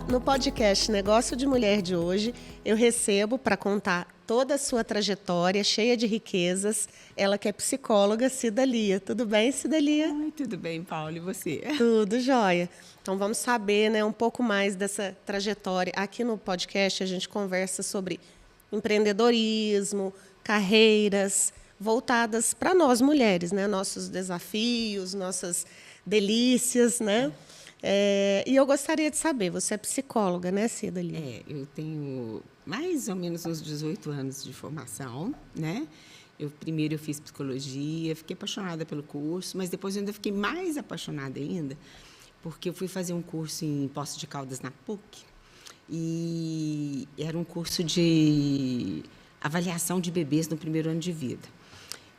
Olá, no podcast Negócio de Mulher de hoje, eu recebo para contar toda a sua trajetória cheia de riquezas, ela que é psicóloga, Cida Lia. Tudo bem, Cida Lia? Ai, tudo bem, Paulo, e você? Tudo jóia. Então vamos saber, né, um pouco mais dessa trajetória. Aqui no podcast a gente conversa sobre empreendedorismo, carreiras voltadas para nós mulheres, né? Nossos desafios, nossas delícias, né? E eu gostaria de saber, você é psicóloga, né, Cida Lia? Eu tenho mais ou menos uns 18 anos de formação, né? Primeiro eu fiz psicologia, fiquei apaixonada pelo curso, mas depois eu ainda fiquei mais apaixonada ainda, porque eu fui fazer um curso em Poços de Caldas, na PUC, e era um curso de avaliação de bebês no primeiro ano de vida.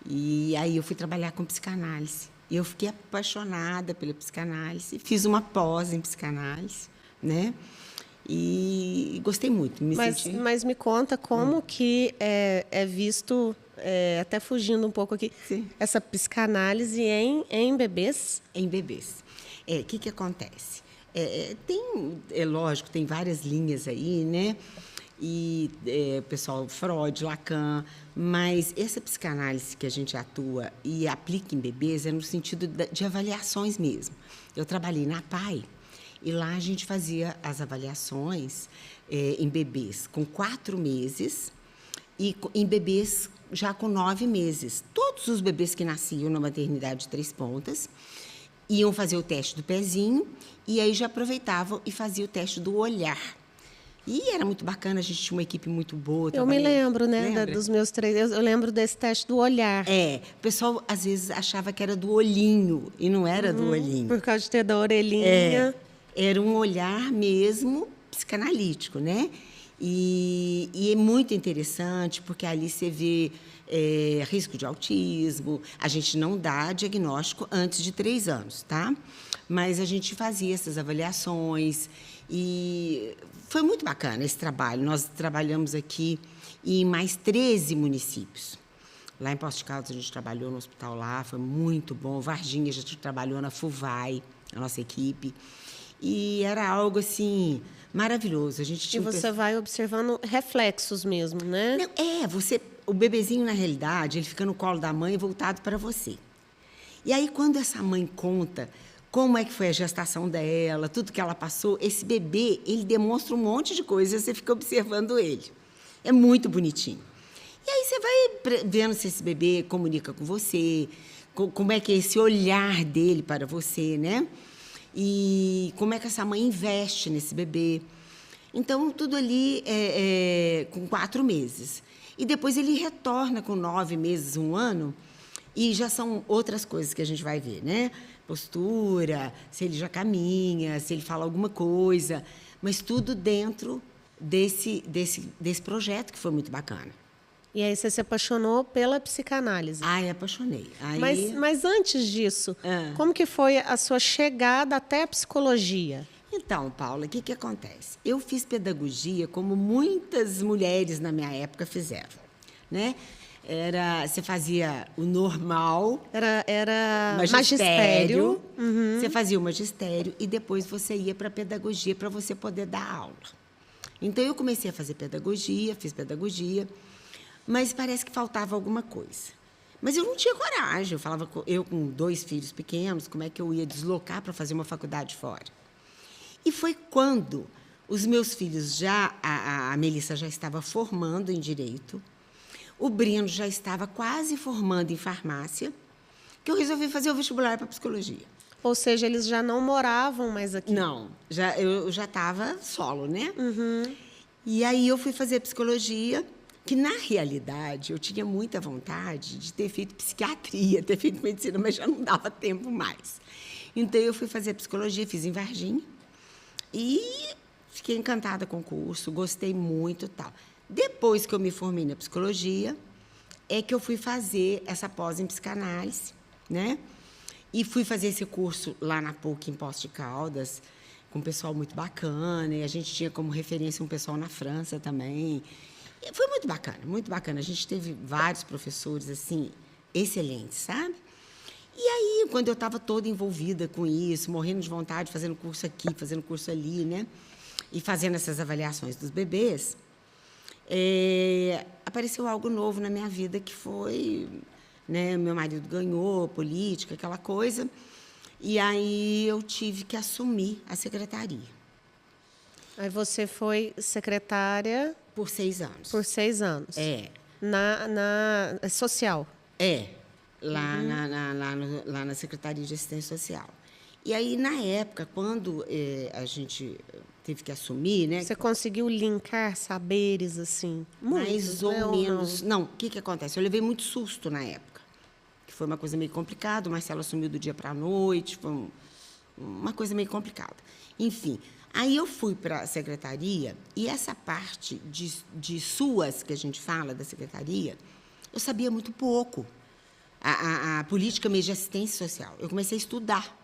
E aí eu fui trabalhar com psicanálise. E eu fiquei apaixonada pela psicanálise, fiz uma pós em psicanálise, né? E gostei muito. Mas me conta como que é visto, até fugindo um pouco aqui, Sim. essa psicanálise em bebês? Em bebês. O que acontece? Lógico, tem várias linhas aí, né? E o pessoal, Freud, Lacan, mas essa psicanálise que a gente atua e aplica em bebês é no sentido de avaliações mesmo. Eu trabalhei na PAI e lá a gente fazia as avaliações em bebês com 4 meses e em bebês já com 9 meses. Todos os bebês que nasciam na maternidade de 3 Pontas iam fazer o teste do pezinho e aí já aproveitavam e faziam o teste do olhar. E era muito bacana, a gente tinha uma equipe muito boa. Eu me lembro, né, Lembra? dos meus 3. Eu lembro desse teste do olhar. O pessoal às vezes achava que era do olhinho, e não era do olhinho. Por causa de ter da orelhinha. Era um olhar mesmo psicanalítico, né? E é muito interessante, porque ali você vê risco de autismo. A gente não dá diagnóstico antes de 3 anos, tá? Mas a gente fazia essas avaliações e foi muito bacana esse trabalho. Nós trabalhamos aqui em mais 13 municípios. Lá em Poços de Caldas a gente trabalhou no hospital lá, foi muito bom. Varginha a gente trabalhou na FUVAI, a nossa equipe. E era algo, assim, maravilhoso. A gente tinha você vai observando reflexos mesmo, né? Não, o bebezinho, na realidade, ele fica no colo da mãe voltado para você. E aí, quando essa mãe conta como é que foi a gestação dela, tudo que ela passou, esse bebê, ele demonstra um monte de coisas, você fica observando ele. É muito bonitinho. E aí você vai vendo se esse bebê comunica com você, como é que é esse olhar dele para você, né? E como é que essa mãe investe nesse bebê. Então, tudo ali com 4 meses. E depois ele retorna com 9 meses, 1 ano, e já são outras coisas que a gente vai ver, né? Postura, se ele já caminha, se ele fala alguma coisa, mas tudo dentro desse projeto que foi muito bacana. E aí você se apaixonou pela psicanálise. Apaixonei. Mas antes disso, como que foi a sua chegada até a psicologia? Então, Paula, o que acontece? Eu fiz pedagogia como muitas mulheres na minha época fizeram, né? Você fazia o normal. Era magistério. Você fazia o magistério e depois você ia para a pedagogia para você poder dar aula. Então, eu comecei a fazer pedagogia, fiz pedagogia, mas parece que faltava alguma coisa. Mas eu não tinha coragem. Eu falava, eu com 2 filhos pequenos, como é que eu ia deslocar para fazer uma faculdade fora? E foi quando os meus filhos a Melissa já estava formando em Direito, o Breno já estava quase formando em farmácia, que eu resolvi fazer o vestibular para psicologia. Ou seja, eles já não moravam mais aqui? Não, eu já estava solo, né? E aí eu fui fazer psicologia, que na realidade eu tinha muita vontade de ter feito psiquiatria, ter feito medicina, mas já não dava tempo mais. Então eu fui fazer psicologia, fiz em Varginha e fiquei encantada com o curso, gostei muito e tal. Depois que eu me formei na psicologia, é que eu fui fazer essa pós em psicanálise, né? E fui fazer esse curso lá na PUC, em Poços de Caldas, com um pessoal muito bacana, e a gente tinha como referência um pessoal na França também. E foi muito bacana, muito bacana. A gente teve vários professores, assim, excelentes, sabe? E aí, quando eu estava toda envolvida com isso, morrendo de vontade, fazendo curso aqui, fazendo curso ali, né? e fazendo essas avaliações dos bebês, apareceu algo novo na minha vida, que foi, né, meu marido ganhou, política, aquela coisa, e aí eu tive que assumir a secretaria. Aí você foi secretária... Por 6 anos. Por 6 anos. Na social. Lá na Secretaria de Assistência Social. E aí, na época, quando a gente teve que assumir, né? Você conseguiu linkar saberes, assim? Mais ou menos. Não, o que acontece? Eu levei muito susto na época, que foi uma coisa meio complicada. O Marcelo assumiu do dia para a noite, foi uma coisa meio complicada. Enfim, aí eu fui para a secretaria e essa parte de suas, que a gente fala da secretaria, eu sabia muito pouco. A política meio de assistência social. Eu comecei a estudar.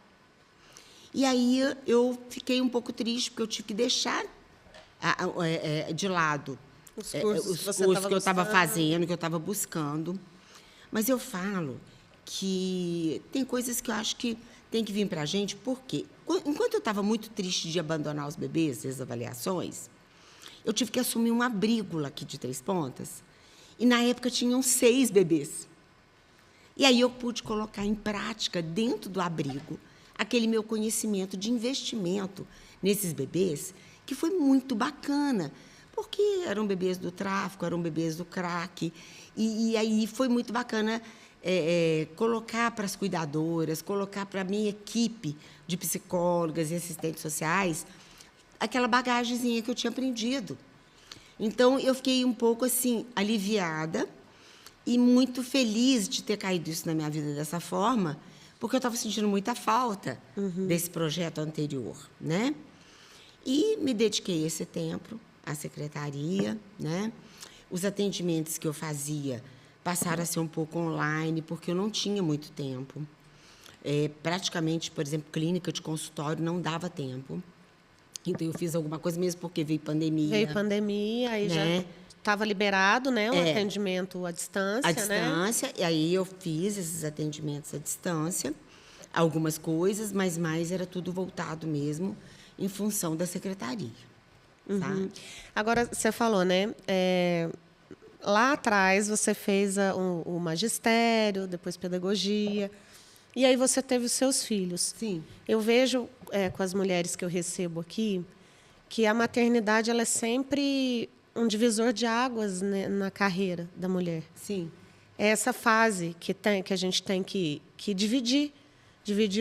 E aí eu fiquei um pouco triste, porque eu tive que deixar de lado os cursos que eu estava fazendo, que eu estava buscando. Mas eu falo que tem coisas que eu acho que tem que vir para a gente, porque enquanto eu estava muito triste de abandonar os bebês, as avaliações, eu tive que assumir um abrigo lá aqui de Três Pontas. E, na época, tinham 6 bebês. E aí eu pude colocar em prática, dentro do abrigo, aquele meu conhecimento de investimento nesses bebês, que foi muito bacana, porque eram bebês do tráfico, eram bebês do crack, e aí foi muito bacana colocar para as cuidadoras, colocar para a minha equipe de psicólogas e assistentes sociais aquela bagagenzinha que eu tinha aprendido. Então, eu fiquei um pouco assim aliviada e muito feliz de ter caído isso na minha vida dessa forma, porque eu estava sentindo muita falta desse projeto anterior, né? E me dediquei esse tempo à secretaria, né? Os atendimentos que eu fazia passaram a ser um pouco online, porque eu não tinha muito tempo. Praticamente, por exemplo, clínica de consultório não dava tempo. Então, eu fiz alguma coisa mesmo porque veio pandemia. Veio pandemia, aí já estava liberado, né, o atendimento à distância, à distância, e aí eu fiz esses atendimentos à distância, algumas coisas, mas mais era tudo voltado mesmo em função da secretaria. Sabe? Agora, você falou, né, lá atrás você fez o magistério, depois pedagogia, e aí você teve os seus filhos. Sim. Eu vejo com as mulheres que eu recebo aqui que a maternidade ela é sempre um divisor de águas, né, na carreira da mulher. Sim. É essa fase que a gente tem que dividir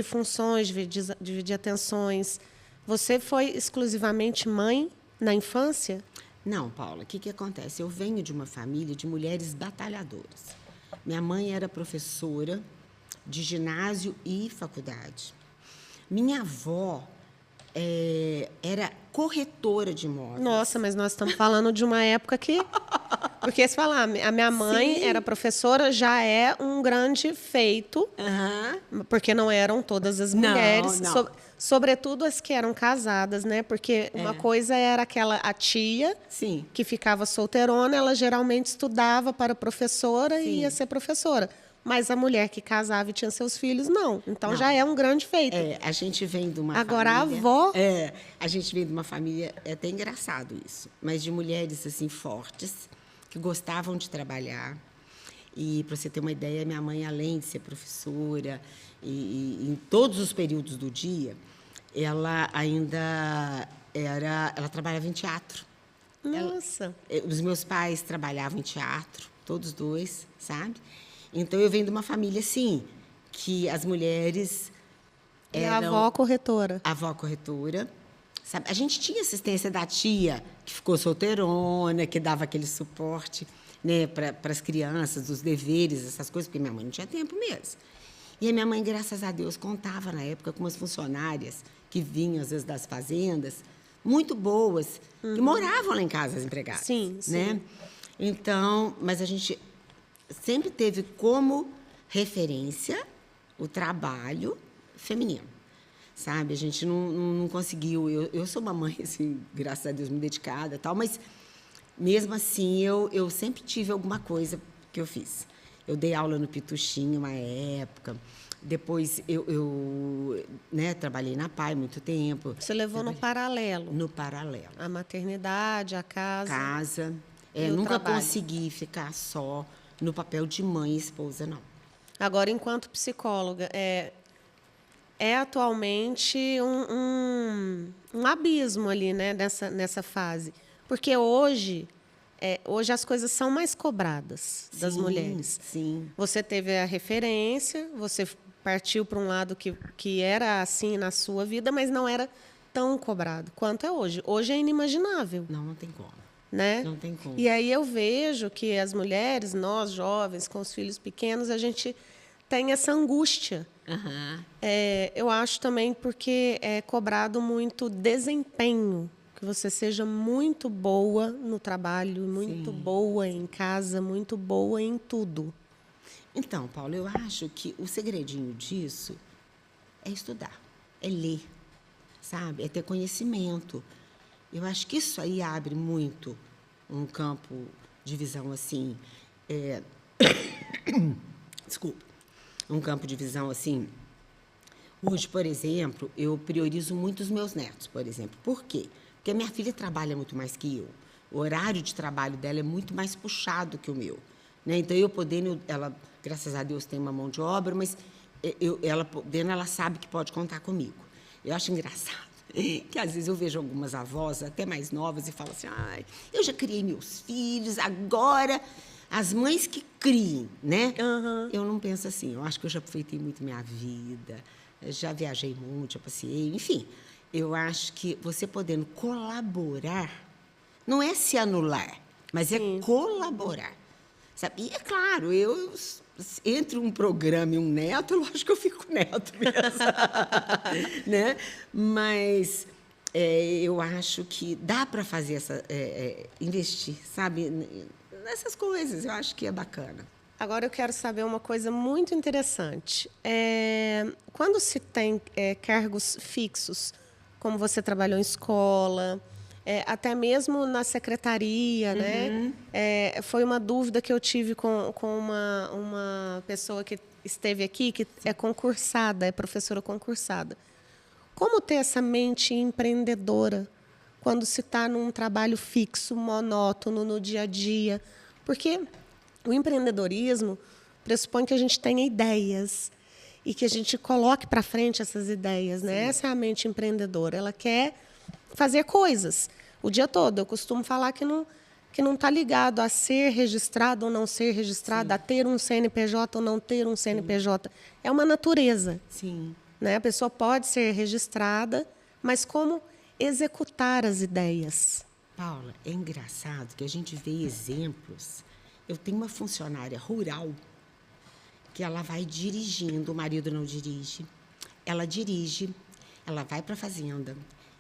funções, dividir atenções. Você foi exclusivamente mãe na infância? Não, Paula, o que acontece? Eu venho de uma família de mulheres batalhadoras. Minha mãe era professora de ginásio e faculdade. Minha avó era corretora de imóveis. Nossa, mas nós estamos falando de uma época que... Porque, se falar, a minha mãe era professora, já é um grande feito, porque não eram todas as mulheres, não. Sobretudo as que eram casadas, né? Porque uma coisa era a tia, que ficava solteirona, ela geralmente estudava para professora e ia ser professora. Mas a mulher que casava e tinha seus filhos, não. Então, já é um grande feito. A gente vem de uma Agora, família... a avó... a gente vem de uma família... É até engraçado isso. Mas de mulheres, assim, fortes, que gostavam de trabalhar. E, para você ter uma ideia, minha mãe, além de ser professora, e em todos os períodos do dia, ela ainda ela trabalhava em teatro. Nossa! Os meus pais trabalhavam em teatro, todos dois, sabe? Então, eu venho de uma família, assim, que as mulheres eram... E a avó corretora. A avó corretora. Sabe? A gente tinha assistência da tia, que ficou solteirona, que dava aquele suporte, né, para as crianças, dos deveres, essas coisas, porque minha mãe não tinha tempo mesmo. E a minha mãe, graças a Deus, contava, na época, com umas funcionárias que vinham, às vezes, das fazendas, muito boas, que moravam lá em casa, as empregadas. Sim. Né? Então, mas a gente... sempre teve como referência o trabalho feminino, sabe? A gente não conseguiu... Eu sou uma mãe, assim, graças a Deus, muito dedicada e tal, mas, mesmo assim, eu sempre tive alguma coisa que eu fiz. Eu dei aula no Pituxinho uma época, Depois né, trabalhei na PAI muito tempo. Você levou no paralelo? No paralelo. A maternidade, a casa. Casa. E o nunca trabalho. consegui ficar só no papel de mãe e esposa, não. Agora, enquanto psicóloga, é atualmente um abismo ali, né, nessa fase. Porque hoje as coisas são mais cobradas das mulheres. Sim. Você teve a referência, você partiu para um lado que era assim na sua vida, mas não era tão cobrado quanto é hoje. Hoje é inimaginável. Não tem como. Né? Não tem como. E aí eu vejo que as mulheres, nós jovens, com os filhos pequenos, a gente tem essa angústia. Uhum. Eu acho também porque é cobrado muito desempenho, que você seja muito boa no trabalho, muito boa em casa, muito boa em tudo. Então, Paula, eu acho que o segredinho disso é estudar, é ler, sabe? É ter conhecimento. Eu acho que isso aí abre muito um campo de visão assim. Desculpa. Um campo de visão assim. Hoje, por exemplo, eu priorizo muito os meus netos, por exemplo. Por quê? Porque a minha filha trabalha muito mais que eu. O horário de trabalho dela é muito mais puxado que o meu. Né? Então, ela, graças a Deus, tem uma mão de obra, mas ela sabe que pode contar comigo. Eu acho engraçado que, às vezes, eu vejo algumas avós, até mais novas, e falo assim, eu já criei meus filhos, agora as mães que criem, né? Uhum. Eu não penso assim. Eu acho que eu já aproveitei muito minha vida, já viajei muito, já passei, enfim. Eu acho que você podendo colaborar, não é se anular, mas é colaborar. Sabe? E é claro, entre um programa e um neto, lógico que eu fico neto mesmo. Né? Mas eu acho que dá para fazer investir, sabe? Nessas coisas, eu acho que é bacana. Agora eu quero saber uma coisa muito interessante. Quando se tem cargos fixos, como você trabalhou em escola, até mesmo na secretaria, né? Foi uma dúvida que eu tive com uma pessoa que esteve aqui, que é concursada, é professora concursada. Como ter essa mente empreendedora quando se está num trabalho fixo, monótono, no dia a dia? Porque o empreendedorismo pressupõe que a gente tenha ideias e que a gente coloque para frente essas ideias, né? Essa é a mente empreendedora. Ela quer fazer coisas o dia todo. Eu costumo falar que não está ligado a ser registrado ou não ser registrado, a ter um CNPJ ou não ter um CNPJ. É uma natureza. Sim. Né? A pessoa pode ser registrada, mas como executar as ideias? Paula, é engraçado que a gente vê exemplos. Eu tenho uma funcionária rural que ela vai dirigindo, o marido não dirige. Ela dirige, ela vai para a fazenda,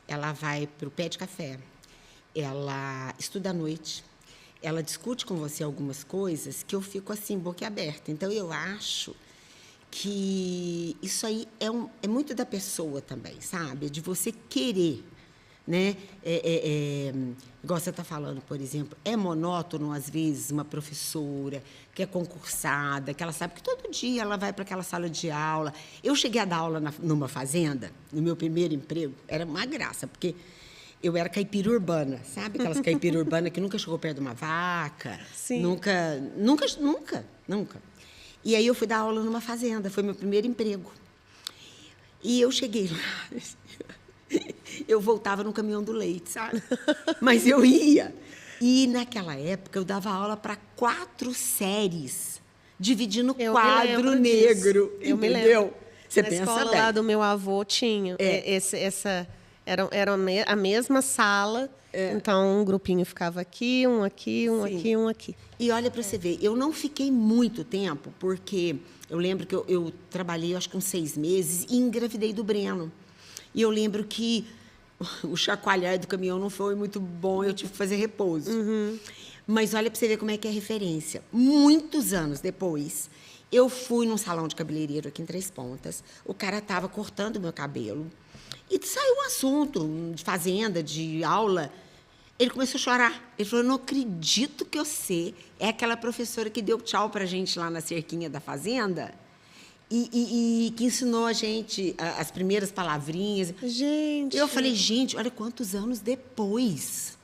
ela vai para o pé de café, ela estuda à noite, ela discute com você algumas coisas que eu fico assim, boquiaberta. Então, eu acho que isso aí é muito da pessoa também, sabe? De você querer. Né? Igual você está falando, por exemplo, é monótono, às vezes, uma professora que é concursada, que ela sabe que todo dia ela vai para aquela sala de aula. Eu cheguei a dar aula numa fazenda, no meu primeiro emprego, era uma graça, porque eu era caipira urbana, sabe? Aquelas caipira urbana que nunca chegou perto de uma vaca. Sim. Nunca. E aí eu fui dar aula numa fazenda, foi meu primeiro emprego. E eu cheguei lá... Eu voltava no caminhão do leite, sabe? Mas eu ia. E, naquela época, eu dava aula para 4 séries, dividindo quadro negro, entendeu? Você pensa bem. Na escola lá do meu avô tinha era a mesma sala, então um grupinho ficava aqui, um aqui, um aqui, um aqui. E olha para você ver, eu não fiquei muito tempo, porque eu lembro que eu trabalhei, acho que uns 6 meses, e engravidei do Breno. E eu lembro que o chacoalhar do caminhão não foi muito bom, eu tive que fazer repouso. Mas olha para você ver como é que é a referência. Muitos anos depois, eu fui num salão de cabeleireiro aqui em Três Pontas, o cara estava cortando o meu cabelo, e saiu um assunto de fazenda, de aula. Ele começou a chorar. Ele falou, eu não acredito que você é aquela professora que deu tchau para a gente lá na cerquinha da fazenda. e que ensinou a gente as primeiras palavrinhas. Gente. Eu falei, gente, olha quantos anos depois.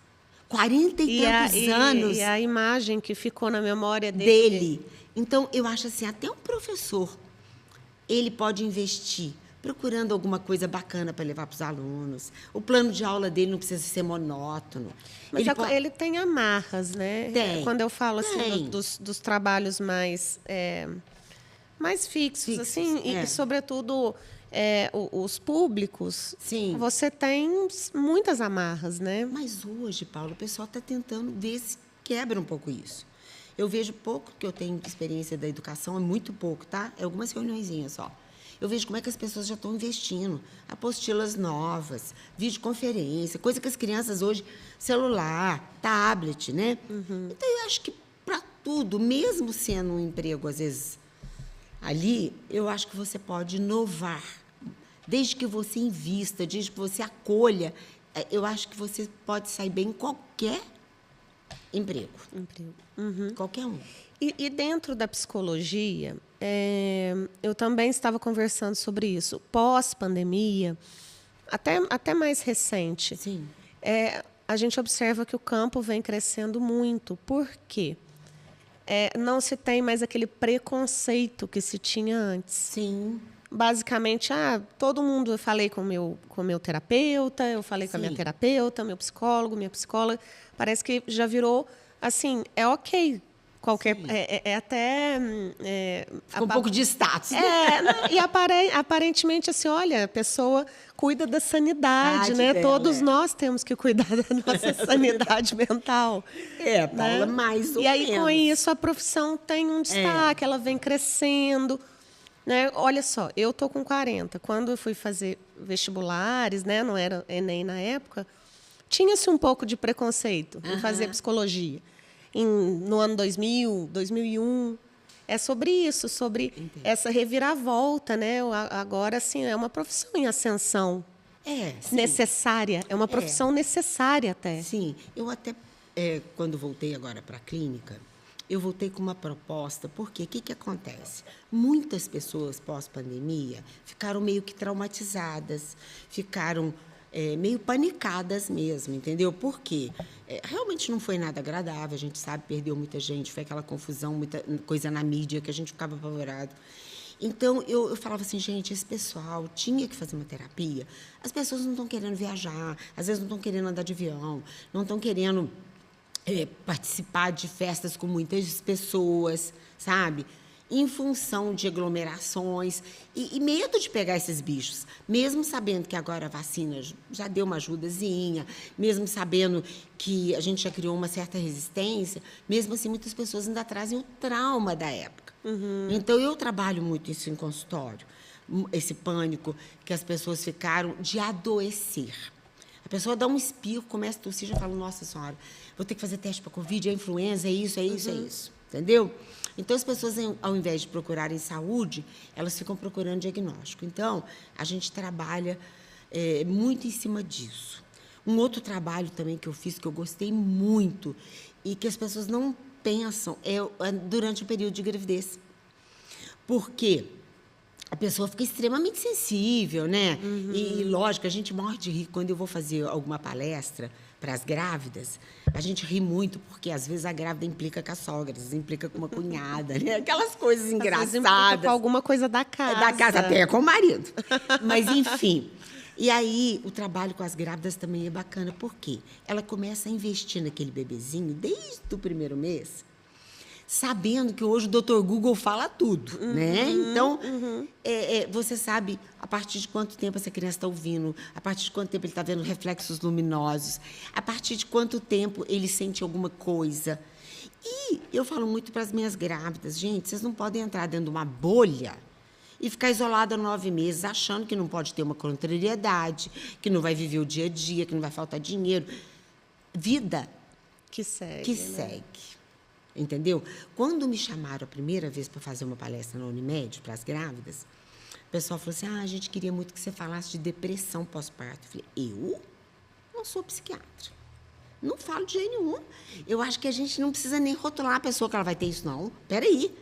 40 e tantos anos. E a imagem que ficou na memória dele. Então, eu acho assim, até um professor, ele pode investir procurando alguma coisa bacana para levar para os alunos. O plano de aula dele não precisa ser monótono. Mas ele tem amarras, né? Tem. Quando eu falo assim dos trabalhos mais fixos, assim, e sobretudo os públicos, sim, você tem muitas amarras, né? Mas hoje, Paulo, o pessoal está tentando ver se quebra um pouco isso. Eu vejo pouco que eu tenho experiência da educação, é muito pouco, tá? É algumas reuniõezinhas só. Eu vejo como é que as pessoas já estão investindo. Apostilas novas, videoconferência, coisa que as crianças hoje, celular, tablet, né? Então, eu acho que para tudo, mesmo sendo um emprego, às vezes, ali, eu acho que você pode inovar. Desde que você invista, desde que você acolha, eu acho que você pode sair bem em qualquer emprego. Qualquer um. E dentro da psicologia, eu também estava conversando sobre isso. Pós-pandemia, até mais recente, sim, a gente observa que o campo vem crescendo muito. Por quê? Não se tem mais aquele preconceito que se tinha antes. Sim. Basicamente, todo mundo, eu falei com o meu terapeuta, eu falei com a minha terapeuta, meu psicólogo, minha psicóloga. Parece que já virou, assim, ok. Qualquer, até... Fica um pouco de status. E aparentemente, assim, olha, a pessoa cuida da sanidade, né? Dela, Todos nós temos que cuidar da nossa sanidade mental. Paula, né? mais ou menos. E aí, com menos. isso, a profissão tem um destaque, ela vem crescendo. Né? Olha só, eu estou com 40. Quando eu fui fazer vestibulares, né? Não era Enem na época, tinha-se um pouco de preconceito em fazer psicologia. No ano 2000, 2001. É sobre isso, sobre essa reviravolta, né? Agora, assim, é uma profissão em ascensão. Necessária. É uma profissão necessária até. Sim. Eu até, quando voltei agora para a clínica, eu voltei com uma proposta, porque o que acontece? Muitas pessoas pós-pandemia ficaram meio que traumatizadas, ficaram meio panicadas mesmo, entendeu? Por quê? Realmente não foi nada agradável, a gente sabe, perdeu muita gente, foi aquela confusão, muita coisa na mídia que a gente ficava apavorado. Então, eu falava assim, gente, esse pessoal tinha que fazer uma terapia. As pessoas não estão querendo viajar, às vezes não estão querendo andar de avião, não estão querendo participar de festas com muitas pessoas, sabe? Em função de aglomerações e medo de pegar esses bichos. Mesmo sabendo que agora a vacina já deu uma ajudazinha, mesmo sabendo que a gente já criou uma certa resistência, mesmo assim muitas pessoas ainda trazem o trauma da época. Então, eu trabalho muito isso em consultório, esse pânico que as pessoas ficaram de adoecer. A pessoa dá um espirro, começa a tossir, já fala, nossa senhora, vou ter que fazer teste para Covid, é influenza, é isso, entendeu? Então, as pessoas, ao invés de procurarem saúde, elas ficam procurando diagnóstico. Então, a gente trabalha muito em cima disso. Um outro trabalho também que eu fiz, que eu gostei muito, e que as pessoas não pensam, é durante o período de gravidez. Por quê? A pessoa fica extremamente sensível, né? E, lógico, a gente morre de rir. Quando eu vou fazer alguma palestra para as grávidas, a gente ri muito, porque, às vezes, a grávida implica com a sogra, às vezes implica com uma cunhada, né? Aquelas coisas engraçadas. Às vezes implica com alguma coisa da casa. Da casa, até com o marido. Mas, enfim. E aí, o trabalho com as grávidas também é bacana. Por quê? Ela começa a investir naquele bebezinho desde o primeiro mês, sabendo que hoje o Dr. Google fala tudo, né? Então, você sabe a partir de quanto tempo essa criança está ouvindo, a partir de quanto tempo ele está vendo reflexos luminosos, a partir de quanto tempo ele sente alguma coisa. E eu falo muito para as minhas grávidas, gente, vocês não podem entrar dentro de uma bolha e ficar isolada 9 meses achando que não pode ter uma contrariedade, que não vai viver o dia a dia, que não vai faltar dinheiro. Vida que segue. Que segue. Entendeu? Quando me chamaram a primeira vez para fazer uma palestra na Unimed para as grávidas, o pessoal falou assim, a gente queria muito que você falasse de depressão pós-parto. Eu falei, eu não sou psiquiatra. Não falo de jeito nenhum. Eu acho que a gente não precisa nem rotular a pessoa que ela vai ter isso, não. Espera aí.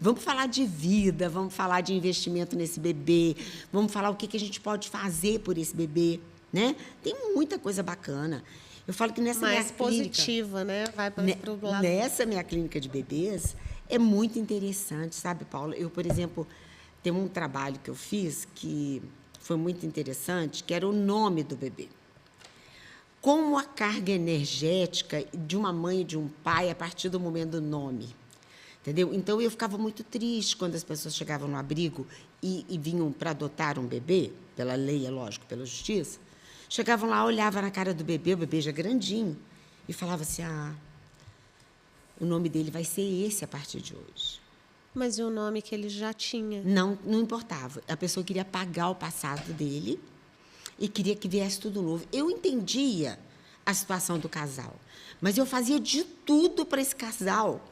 Vamos falar de vida, vamos falar de investimento nesse bebê, vamos falar o que a gente pode fazer por esse bebê, né? Tem muita coisa bacana. Eu falo que nessa mais minha positiva, né? Vai para o lado. Nessa minha clínica de bebês, é muito interessante, sabe, Paula? Eu, por exemplo, tem um trabalho que eu fiz que foi muito interessante, que era o nome do bebê. Como a carga energética de uma mãe e de um pai a partir do momento do nome. Entendeu? Então, eu ficava muito triste quando as pessoas chegavam no abrigo e vinham para adotar um bebê, pela lei, é lógico, pela justiça. Chegavam lá, olhavam na cara do bebê, o bebê já grandinho, e falava assim, o nome dele vai ser esse a partir de hoje. Mas e o nome que ele já tinha? Não importava. A pessoa queria apagar o passado dele e queria que viesse tudo novo. Eu entendia a situação do casal, mas eu fazia de tudo para esse casal.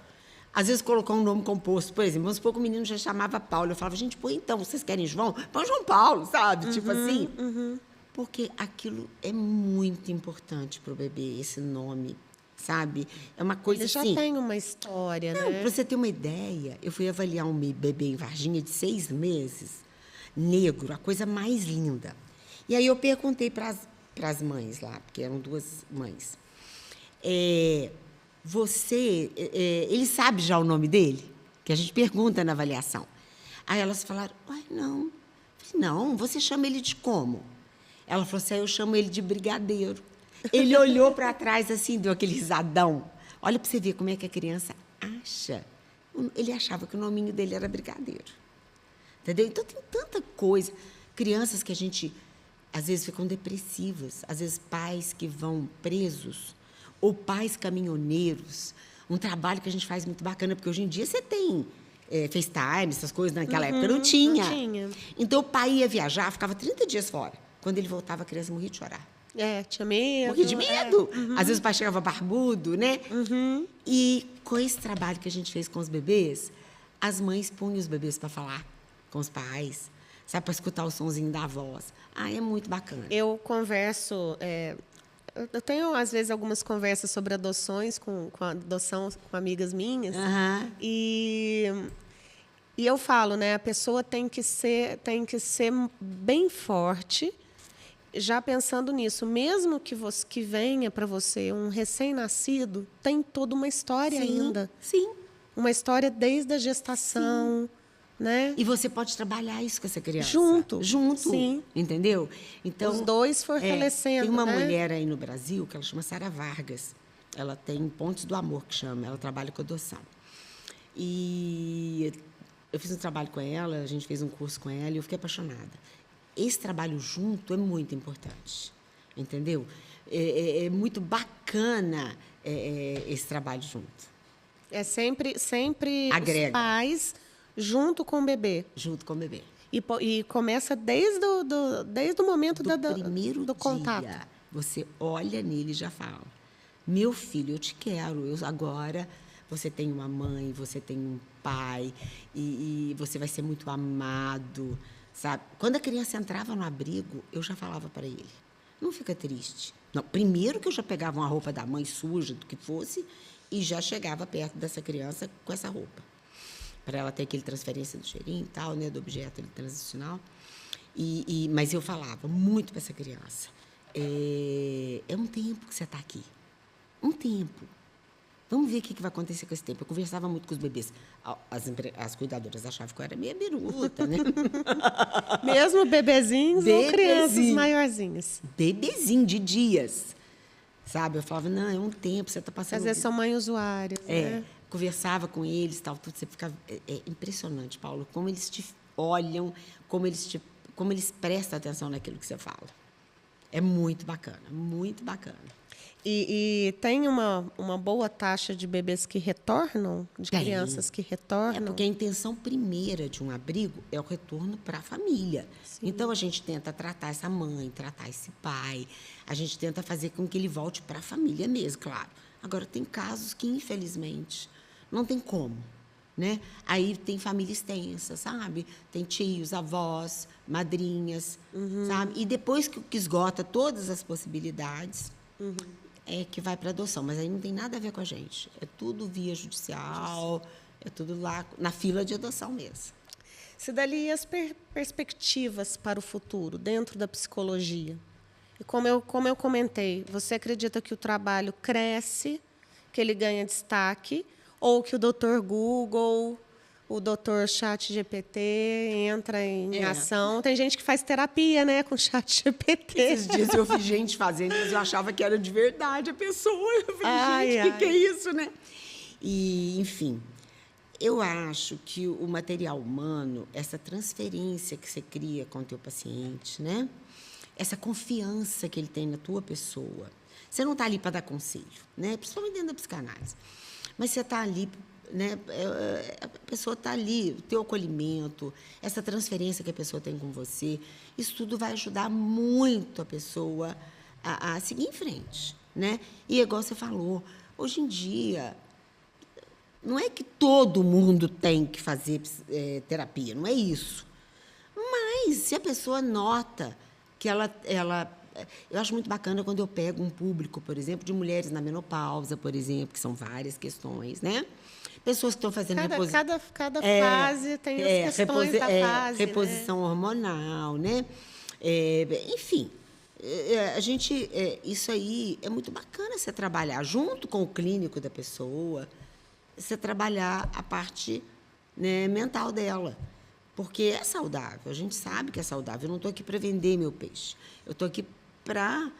Às vezes, colocar um nome composto. Por exemplo, vamos supor que o menino já chamava Paulo. Eu falava, gente, pô, então, vocês querem João? Põe João Paulo, sabe? Tipo assim. Porque aquilo é muito importante para o bebê, esse nome, sabe? É uma coisa Ele já assim... tem uma história, Não, né? para você ter uma ideia, eu fui avaliar um bebê em Varginha de 6 meses, negro, a coisa mais linda. E aí eu perguntei para as mães lá, porque eram 2 mães. Ele sabe já o nome dele? Que a gente pergunta na avaliação. Aí elas falaram, não. Eu falei, não, você chama ele de como? Ela falou assim, eu chamo ele de brigadeiro. Ele olhou para trás assim, deu aquele risadão. Olha para você ver como é que a criança acha. Ele achava que o nominho dele era brigadeiro. Entendeu? Então, tem tanta coisa. Crianças que a gente, às vezes, ficam depressivas. Às vezes, pais que vão presos. Ou pais caminhoneiros. Um trabalho que a gente faz muito bacana, porque hoje em dia você tem FaceTime, essas coisas. Naquela época não tinha. Não tinha. Então, o pai ia viajar, ficava 30 dias fora. Quando ele voltava, a criança morria de chorar. Tinha medo. Morria de medo. Às vezes o pai chegava barbudo, né? E com esse trabalho que a gente fez com os bebês, as mães punham os bebês para falar com os pais, sabe, para escutar o sonzinho da voz. É muito bacana. Eu converso... eu tenho, às vezes, algumas conversas sobre adoções, com adoção com amigas minhas. E eu falo, né? A pessoa tem que ser bem forte, já pensando nisso. Mesmo que venha para você um recém-nascido, tem toda uma história ainda. Sim. Uma história desde a gestação, né? E você pode trabalhar isso com essa criança. Junto. Sim. Entendeu? Então, os dois fortalecendo, tem uma né? mulher aí no Brasil que ela chama Sara Vargas. Ela tem Pontes do Amor, que chama. Ela trabalha com adoção. E eu fiz um trabalho com ela, a gente fez um curso com ela e eu fiquei apaixonada. Esse trabalho junto é muito importante, entendeu? É muito bacana esse trabalho junto. É sempre Agrega. Os pais junto com o bebê. Junto com o bebê. E começa desde o momento primeiro do contato. dia, você olha nele e já fala, meu filho, eu te quero, agora você tem uma mãe, você tem um pai, e você vai ser muito amado, sabe? Quando a criança entrava no abrigo, eu já falava para ele, não fica triste. Não, primeiro que eu já pegava uma roupa da mãe suja, do que fosse, e já chegava perto dessa criança com essa roupa, para ela ter aquele transferência do cheirinho e tal, né, do objeto transicional. Mas eu falava muito para essa criança, é um tempo que você está aqui, um tempo. Vamos ver o que vai acontecer com esse tempo. Eu conversava muito com os bebês. As cuidadoras achavam que eu era meio biruta, né? Mesmo bebezinhos ou crianças maiorzinhas? Bebezinho de dias, sabe? Eu falava, não, é um tempo, você está passando... Às vezes são mães usuárias, né? Conversava com eles, tal, tudo. Você ficava... É impressionante, Paulo, como eles te olham, como eles prestam atenção naquilo que você fala. É muito bacana, muito bacana. E tem uma boa taxa de bebês que retornam, de crianças que retornam? Porque a intenção primeira de um abrigo é o retorno para a família. Sim. Então, a gente tenta tratar essa mãe, tratar esse pai, a gente tenta fazer com que ele volte para a família mesmo, claro. Agora, tem casos que, infelizmente, não tem como, né? Aí tem família extensa, sabe? Tem tios, avós, madrinhas, sabe? E depois que esgota todas as possibilidades... é que vai para adoção, mas aí não tem nada a ver com a gente. É tudo via judicial, É tudo lá na fila de adoção mesmo. Cidalia, e as perspectivas para o futuro dentro da psicologia? E como eu comentei, você acredita que o trabalho cresce, que ele ganha destaque, ou que o Dr. Google, o Dr. ChatGPT entra em ação? Tem gente que faz terapia, né, com ChatGPT. Esses dias eu vi gente fazendo, mas eu achava que era de verdade a pessoa. Eu falei, gente, o que é isso, né? E, enfim, eu acho que o material humano, essa transferência que você cria com o teu paciente, né? Essa confiança que ele tem na tua pessoa. Você não está ali para dar conselho, né? Principalmente dentro da psicanálise. Mas você está ali, né? A pessoa está ali, o teu acolhimento, essa transferência que a pessoa tem com você, isso tudo vai ajudar muito a pessoa a seguir em frente, né? E igual você falou, hoje em dia, não é que todo mundo tem que fazer terapia, não é isso. Mas se a pessoa nota que ela eu acho muito bacana quando eu pego um público, por exemplo, de mulheres na menopausa, por exemplo, que são várias questões, né? Pessoas que estão fazendo cada fase tem as questões da fase, reposição, né? Hormonal, né? Enfim, a gente isso aí é muito bacana você trabalhar junto com o clínico da pessoa, você trabalhar a parte, né, mental dela. Porque é saudável, a gente sabe que é saudável. Eu não estou aqui para vender meu peixe. Eu estou aqui para,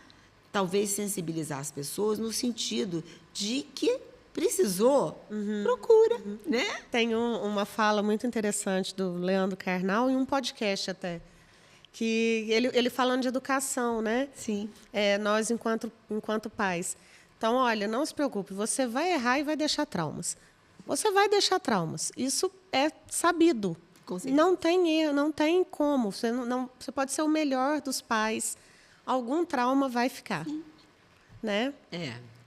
talvez, sensibilizar as pessoas no sentido de que precisou, procura, né? Tem uma fala muito interessante do Leandro Carnal em um podcast até, que ele falando de educação, né? Sim. Nós, enquanto pais. Então, olha, não se preocupe, você vai errar e vai deixar traumas. Você vai deixar traumas. Isso é sabido. Não tem erro, não tem como. Você pode ser o melhor dos pais. Algum trauma vai ficar. Sim. Né?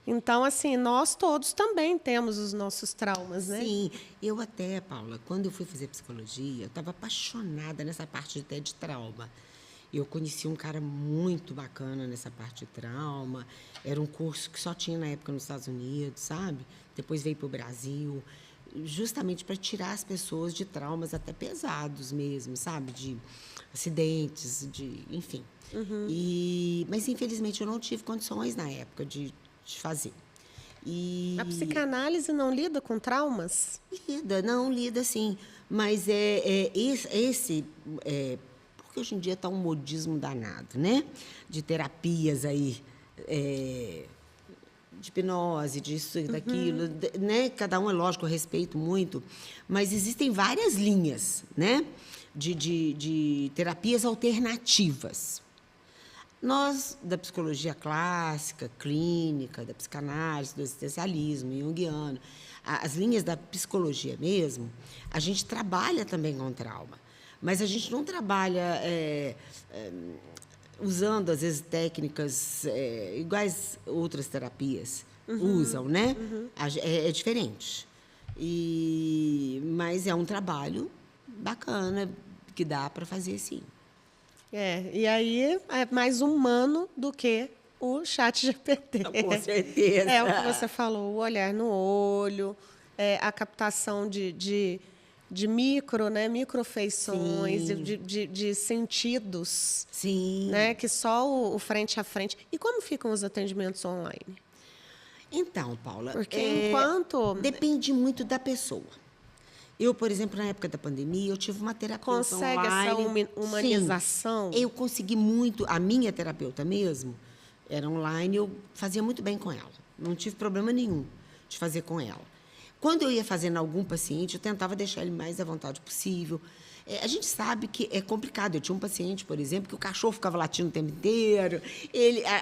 Então, assim, nós todos também temos os nossos traumas, né? Sim. Eu até, Paula, quando eu fui fazer psicologia, eu estava apaixonada nessa parte até de trauma. Eu conheci um cara muito bacana nessa parte de trauma. Era um curso que só tinha na época nos Estados Unidos, sabe? Depois veio para o Brasil, justamente para tirar as pessoas de traumas até pesados mesmo, sabe? De acidentes, enfim. Mas, infelizmente, eu não tive condições na época de fazer. A psicanálise não lida com traumas? Lida sim. Mas porque hoje em dia está um modismo danado, né? De terapias aí, de hipnose, disso e daquilo, né? Cada um, é lógico, eu respeito muito, mas existem várias linhas, né? De terapias alternativas. Nós, da psicologia clássica, clínica, da psicanálise, do existencialismo, junguiano, as linhas da psicologia mesmo, a gente trabalha também com trauma. Mas a gente não trabalha usando, às vezes, técnicas iguais outras terapias usam, né? É diferente. Mas é um trabalho bacana que dá para fazer, sim. E aí é mais humano do que o ChatGPT. Com certeza. É o que você falou, o olhar no olho, a captação de microfeições, de sentidos. Sim. Né, que só o frente a frente. E como ficam os atendimentos online? Então, Paula, porque enquanto... depende muito da pessoa. Eu, por exemplo, na época da pandemia, eu tive uma terapeuta online. Consegue essa humanização? Sim, eu consegui muito. A minha terapeuta mesmo era online, eu fazia muito bem com ela. Não tive problema nenhum de fazer com ela. Quando eu ia fazendo algum paciente, eu tentava deixar ele mais à vontade possível. A gente sabe que é complicado. Eu tinha um paciente, por exemplo, que o cachorro ficava latindo o tempo inteiro,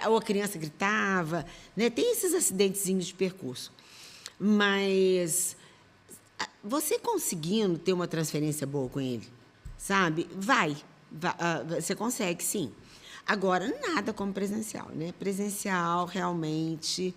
ou a criança gritava, né? Tem esses acidentezinhos de percurso. Mas você conseguindo ter uma transferência boa com ele, sabe? Você consegue, sim. Agora, nada como presencial, né? Presencial, realmente,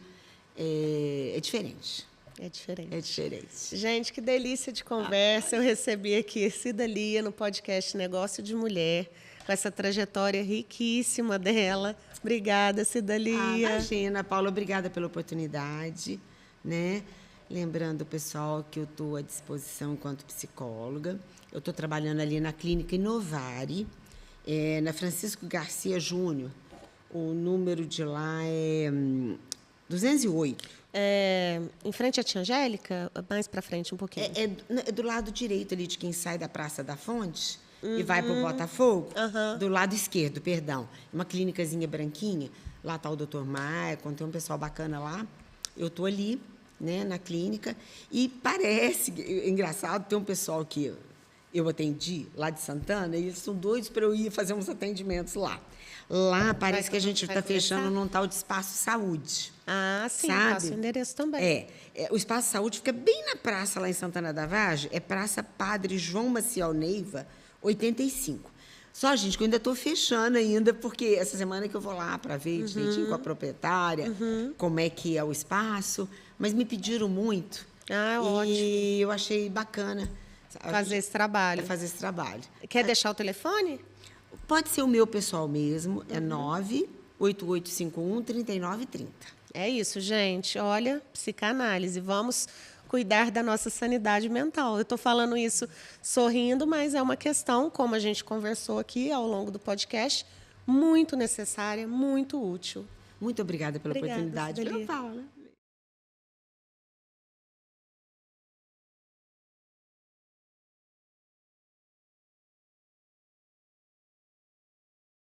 é diferente. É diferente. É diferente. Gente, que delícia de conversa. Eu recebi aqui Cidalia no podcast Negócio de Mulher, com essa trajetória riquíssima dela. Obrigada, Cidalia. Imagina, Paula, obrigada pela oportunidade, né? Lembrando o pessoal que eu estou à disposição enquanto psicóloga. Eu estou trabalhando ali na clínica Inovare, na Francisco Garcia Júnior. O número de lá é 208. Em frente à Tia Angélica? Mais para frente um pouquinho. É do lado direito ali de quem sai da Praça da Fonte e vai para o Botafogo. Do lado esquerdo, perdão. Uma clínicazinha branquinha. Lá está o doutor Maia, quando tem um pessoal bacana lá. Eu estou ali, né, na clínica. E parece, engraçado, tem um pessoal que eu atendi lá de Santana, e eles são doidos para eu ir fazer uns atendimentos lá. Lá parece que a gente está fechando num tal de Espaço Saúde. Ah, sim, sabe? passa o endereço também. O Espaço Saúde fica bem na praça lá em Santana da Vargem, é Praça Padre João Maciel Neiva, 85. Só, gente, que eu ainda estou fechando ainda, porque essa semana que eu vou lá para ver direitinho com a proprietária, como é que é o espaço, mas me pediram muito. Ótimo. E eu achei bacana. Fazer esse trabalho. Fazer esse trabalho. Quer deixar o telefone? Pode ser o meu pessoal mesmo, é 98851-3930. É isso, gente. Olha, psicanálise. Vamos cuidar da nossa sanidade mental. Eu estou falando isso sorrindo, mas é uma questão, como a gente conversou aqui ao longo do podcast, muito necessária, muito útil. Muito obrigada pela oportunidade. Cideli. Paula.